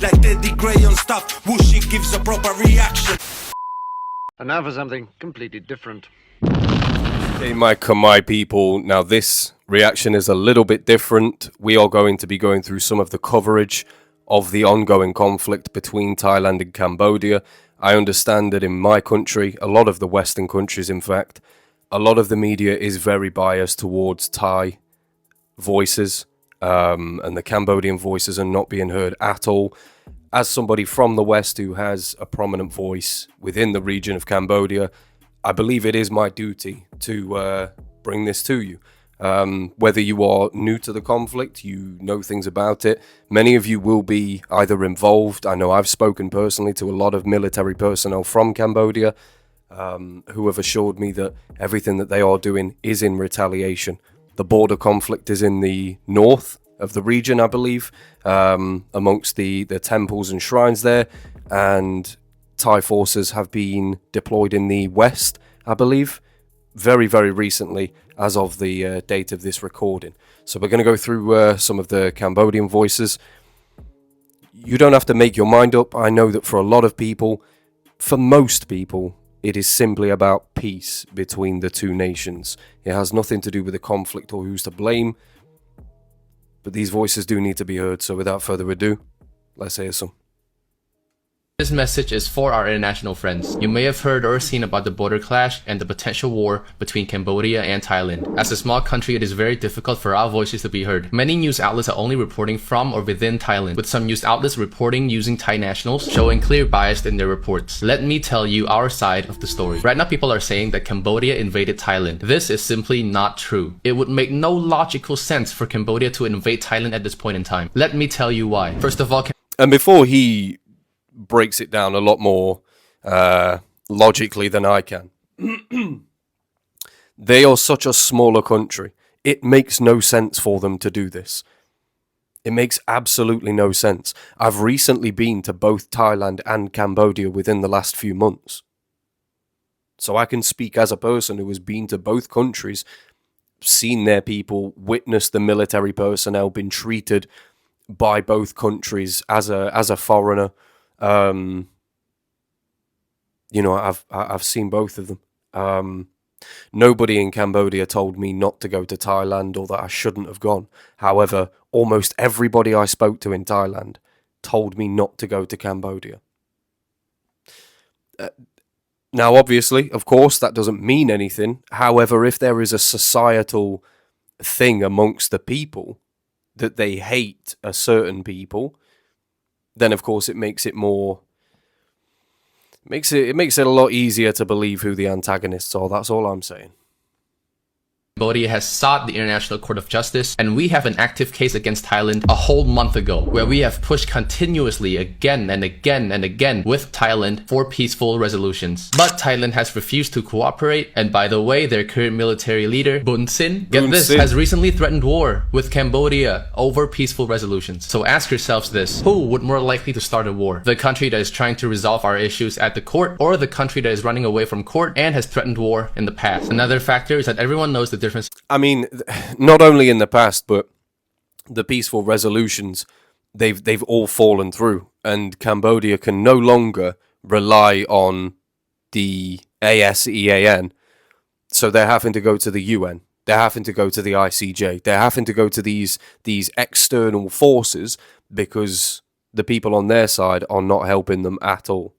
Like Teddy Gray on stuff, whooshy gives a proper reaction. And now for something completely different. Hey, my Khmer people. Now, this reaction is a little bit different. We are going to be going through some of the coverage of the ongoing conflict between Thailand and Cambodia. I understand that in my country, a lot of the Western countries, in fact, a lot of the media is very biased towards Thai voices, and the Cambodian voices are not being heard at all. As somebody from the West who has a prominent voice within the region of Cambodia, I believe it is my duty to bring this to you. Whether you are new to the conflict, you know things about it, many of you will be either involved. I know I've spoken personally to a lot of military personnel from Cambodia who have assured me that everything that they are doing is in retaliation. The border conflict is in the north of the region, I believe, amongst the temples and shrines there, and Thai forces have been deployed in the west, I believe, very, very recently, as of the date of this recording. So we're going to go through some of the Cambodian voices. You don't have to make your mind up. I know that for a lot of people, for most people, it is simply about peace between the two nations. It has nothing to do with the conflict or who's to blame. But these voices do need to be heard, so without further ado, let's hear some. This message is for our international friends. You may have heard or seen about the border clash and the potential war between Cambodia and Thailand. As a small country, it is very difficult for our voices to be heard. Many news outlets are only reporting from or within Thailand, with some news outlets reporting using Thai nationals, showing clear bias in their reports. Let me tell you our side of the story. Right now, people are saying that Cambodia invaded Thailand. This is simply not true. It would make no logical sense for Cambodia to invade Thailand at this point in time. Let me tell you why. First of all, And before he breaks it down a lot more logically than I can. They are such a smaller country. It makes no sense for them to do this. It makes absolutely no sense. I've recently been to both Thailand and Cambodia within the last few months. So I can speak as a person who has been to both countries, seen their people, witnessed the military personnel, been treated by both countries as a foreigner. You know, I've seen both of them. Nobody in Cambodia told me not to go to Thailand or that I shouldn't have gone. However, almost everybody I spoke to in Thailand told me not to go to Cambodia. Now, obviously, of course, that doesn't mean anything. However, if there is a societal thing amongst the people that they hate a certain people, then of course it makes it more, it makes it a lot easier to believe who the antagonists are. That's all I'm saying. Cambodia has sought the International Court of Justice, and we have an active case against Thailand a whole month ago, where we have pushed continuously again and again and again with Thailand for peaceful resolutions. But Thailand has refused to cooperate, and by the way, their current military leader, Bun Sin, get this, has recently threatened war with Cambodia over peaceful resolutions. So ask yourselves this: who would more likely to start a war? The country that is trying to resolve our issues at the court, or the country that is running away from court and has threatened war in the past? Another factor is that everyone knows the difference. I mean, not only in the past, but the peaceful resolutions, they've all fallen through, and Cambodia can no longer rely on the ASEAN, so they're having to go to the UN, they're having to go to the ICJ, they're having to go to these external forces because the people on their side are not helping them at all.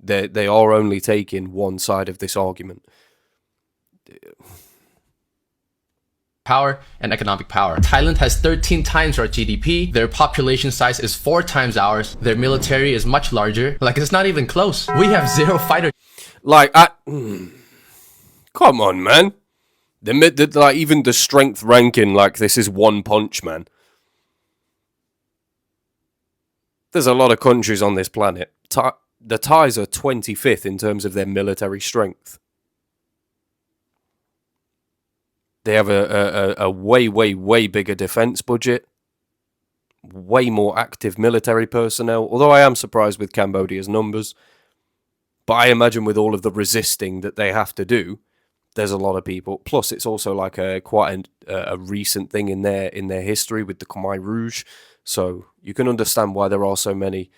They are only taking one side of this argument. Power and economic power. Thailand has 13 times our GDP, their population size is 4 times ours, their military is much larger, like it's not even close. We have 0 fighter. Like, come on, man. Like, even the strength ranking, like, this is One Punch Man. There's a lot of countries on this planet. The Thais are 25th in terms of their military strength. They have a way, way, way bigger defense budget, way more active military personnel, although I am surprised with Cambodia's numbers. But I imagine with all of the resisting that they have to do, there's a lot of people. Plus, it's also like quite a recent thing in their history with the Khmer Rouge. So you can understand why there are so many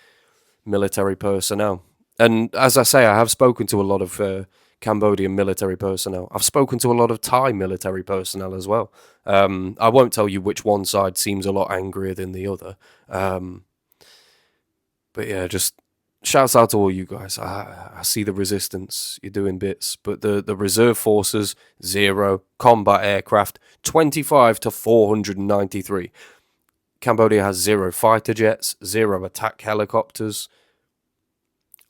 military personnel. And as I say, I have spoken to a lot of Cambodian military personnel. I've spoken to a lot of Thai military personnel as well. I won't tell you which one side seems a lot angrier than the other. But yeah, just shouts out to all you guys. I see the resistance. You're doing bits. But the reserve forces, 0. Combat aircraft, 25 to 493. Cambodia has 0 fighter jets, 0 attack helicopters.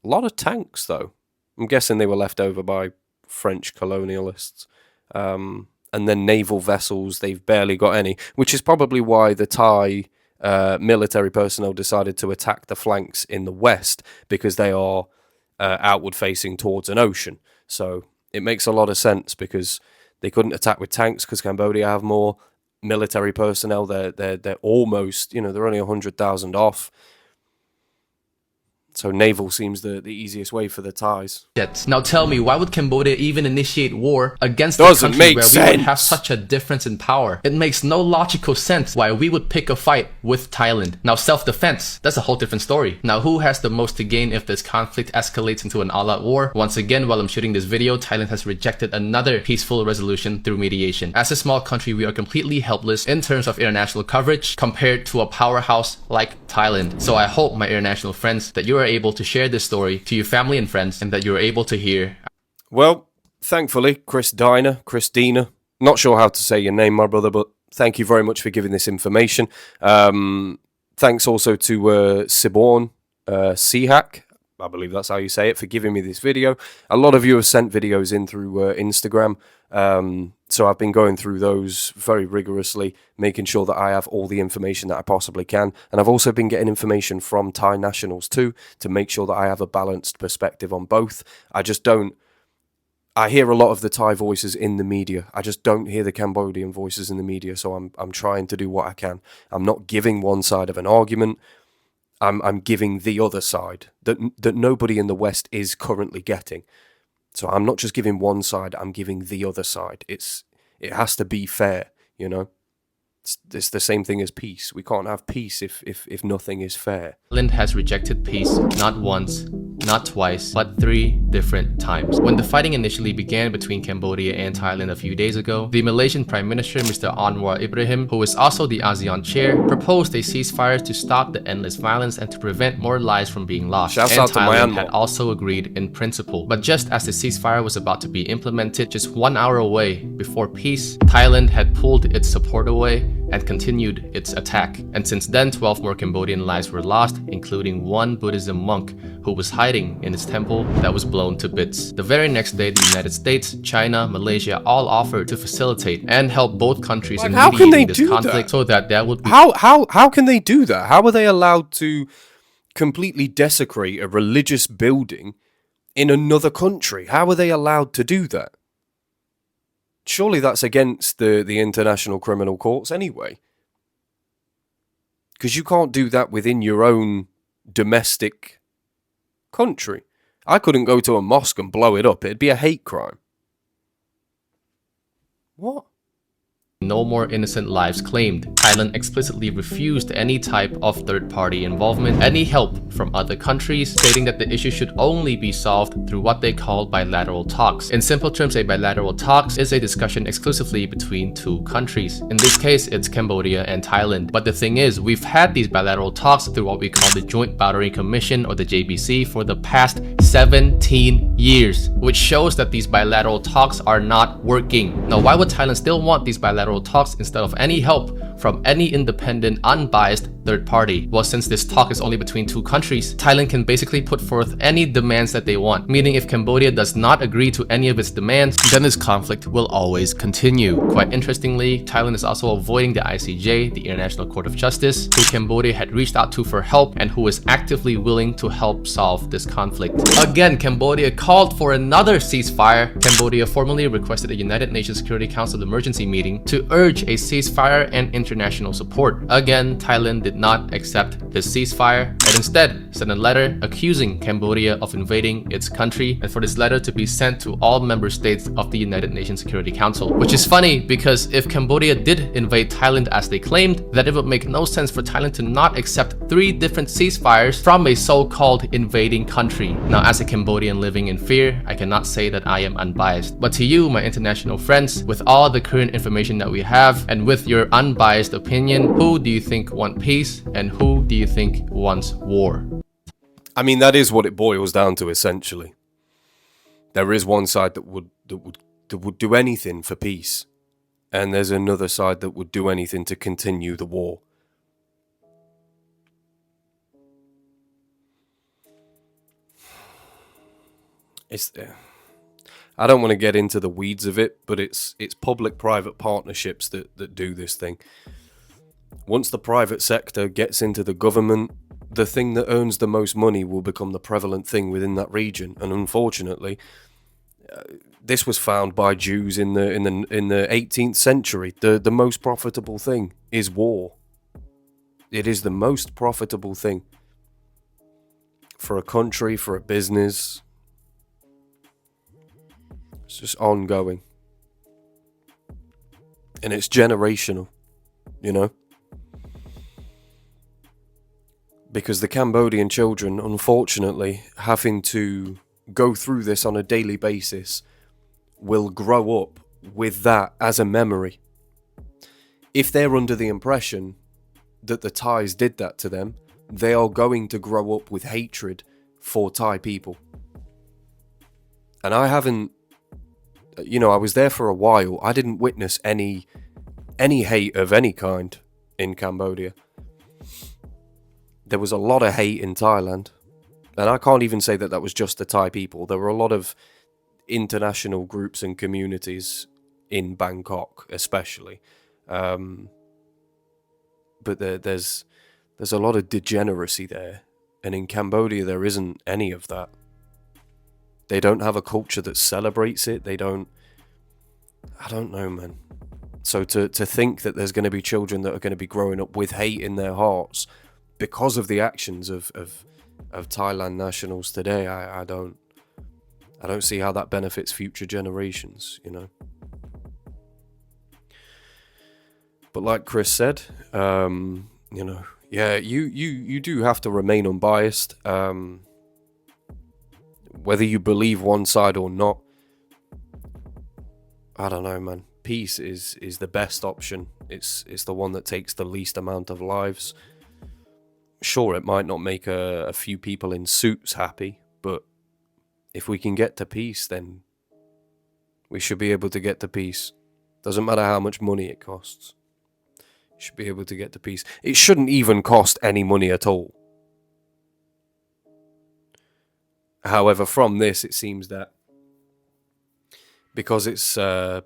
A lot of tanks, though. I'm guessing they were left over by French colonialists. And then naval vessels, they've barely got any, which is probably why the Thai military personnel decided to attack the flanks in the west, because they are outward facing towards an ocean. So it makes a lot of sense, because they couldn't attack with tanks because Cambodia have more military personnel. They're almost, they're only 100,000 off. So naval seems the easiest way for the Thais. Now tell me, why would Cambodia even initiate war against a Doesn't country make where sense. we would have such a difference in power? It makes no logical sense why we would pick a fight with Thailand. Now self-defense, that's a whole different story. Now who has the most to gain if this conflict escalates into an all-out war? Once again, while I'm shooting this video, Thailand has rejected another peaceful resolution through mediation. As a small country, we are completely helpless in terms of international coverage compared to a powerhouse like Thailand. So I hope, my international friends, that you are able to share this story to your family and friends, and that you're able to hear. Well, thankfully, Christina, not sure how to say your name, my brother, but thank you very much for giving this information. Thanks also to Siborn Sihak, I believe that's how you say it, for giving me this video. A lot of you have sent videos in through Instagram, so I've been going through those very rigorously, making sure that I have all the information that I possibly can. And I've also been getting information from Thai nationals too, to make sure that I have a balanced perspective on both. I hear a lot of the Thai voices in the media. I just don't hear the Cambodian voices in the media, so I'm trying to do what I can. I'm not giving one side of an argument. I'm giving the other side that nobody in the West is currently getting. So I'm not just giving one side, I'm giving the other side. It has to be fair, It's the same thing as peace. We can't have peace if nothing is fair. Thailand has rejected peace not once, not twice, but 3 different times. When the fighting initially began between Cambodia and Thailand a few days ago, the Malaysian Prime Minister Mr. Anwar Ibrahim, who is also the ASEAN chair, proposed a ceasefire to stop the endless violence and to prevent more lives from being lost. Shouts and out to Thailand Myanmar. had also agreed in principle. But just as the ceasefire was about to be implemented just 1 hour away before peace, Thailand had pulled its support away and continued its attack. And since then, 12 more Cambodian lives were lost, including 1 Buddhism monk who was hiding in his temple that was blown to bits. The very next day, the United States, China, Malaysia all offered to facilitate and help both countries in mediating this conflict so that there would be... How can they do that? How are they allowed to completely desecrate a religious building in another country? How are they allowed to do that? Surely that's against the international criminal courts anyway. Because you can't do that within your own domestic country. I couldn't go to a mosque and blow it up. It'd be a hate crime. What? No more innocent lives claimed. Thailand explicitly refused any type of third-party involvement, any help from other countries, stating that the issue should only be solved through what they call bilateral talks. In simple terms, a bilateral talks is a discussion exclusively between 2 countries. In this case, it's Cambodia and Thailand. But the thing is, we've had these bilateral talks through what we call the Joint Boundary Commission, or the JBC, for the past 17 years, which shows that these bilateral talks are not working. Now, why would Thailand still want these bilateral talks instead of any help from any independent, unbiased third party? Well, since this talk is only between 2 countries, Thailand can basically put forth any demands that they want, meaning if Cambodia does not agree to any of its demands, then this conflict will always continue. Quite interestingly, Thailand is also avoiding the ICJ, the International Court of Justice, who Cambodia had reached out to for help and who is actively willing to help solve this conflict. Again, Cambodia called for another ceasefire. Cambodia formally requested a United Nations Security Council emergency meeting to urge a ceasefire and international support. Again, Thailand did not accept this ceasefire and instead sent a letter accusing Cambodia of invading its country, and for this letter to be sent to all member states of the United Nations Security Council. Which is funny because if Cambodia did invade Thailand as they claimed, then it would make no sense for Thailand to not accept 3 different ceasefires from a so-called invading country. Now, as a Cambodian living in fear, I cannot say that I am unbiased. But to you, my international friends, with all the current information that we have and with your unbiased opinion, who do you think want peace and who do you think wants war? I mean, that is what it boils down to, essentially. There is one side that would do anything for peace, and there's another side that would do anything to continue the war. I don't want to get into the weeds of it, but it's public-private partnerships that do this thing. Once the private sector gets into the government, the thing that earns the most money will become the prevalent thing within that region. And unfortunately, this was found by Jews in the 18th century. The most profitable thing is war. It is the most profitable thing for a country, for a business. It's just ongoing. And it's generational, you know? Because the Cambodian children, unfortunately, having to go through this on a daily basis, will grow up with that as a memory. If they're under the impression that the Thais did that to them, they are going to grow up with hatred for Thai people. And I haven't, I was there for a while. I didn't witness any hate of any kind in Cambodia. There was a lot of hate in Thailand. And I can't even say that was just the Thai people. There were a lot of international groups and communities in Bangkok, especially. But there's a lot of degeneracy there. And in Cambodia, there isn't any of that. They don't have a culture that celebrates it. I don't know, man. So to think that there's going to be children that are going to be growing up with hate in their hearts because of the actions of Thailand nationals today, I don't see how that benefits future generations, you know. But like Chris said, you do have to remain unbiased. Whether you believe one side or not, I don't know, man. Peace is the best option. It's the one that takes the least amount of lives. Sure, it might not make a few people in suits happy, but if we can get to peace, then we should be able to get to peace. Doesn't matter how much money it costs. You should be able to get to peace. It shouldn't even cost any money at all. However, from this, it seems that because it's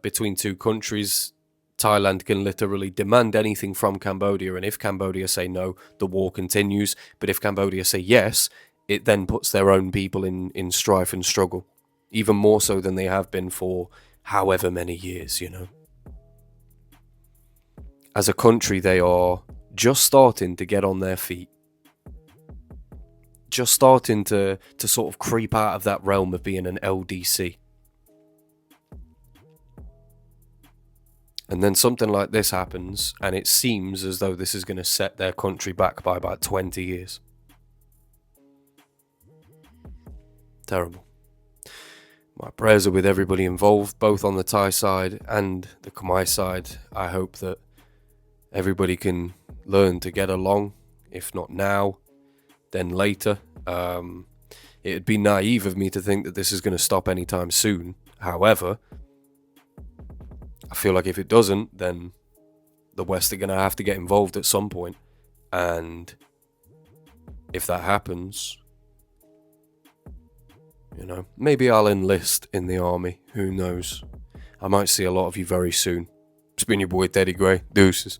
between two countries, Thailand can literally demand anything from Cambodia, and if Cambodia say no, the war continues. But if Cambodia say yes, it then puts their own people in strife and struggle, even more so than they have been for however many years, you know. As a country, they are just starting to get on their feet. Just starting to sort of creep out of that realm of being an LDC. And then something like this happens, and it seems as though this is going to set their country back by about 20 years. Terrible. My prayers are with everybody involved, both on the Thai side and the Khmer side. I hope that everybody can learn to get along, if not now, then later. It'd be naive of me to think that this is going to stop anytime soon. However, I feel like if it doesn't, then the West are going to have to get involved at some point. And if that happens, you know, maybe I'll enlist in the army. Who knows? I might see a lot of you very soon. It's been your boy Teddy Gray. Deuces.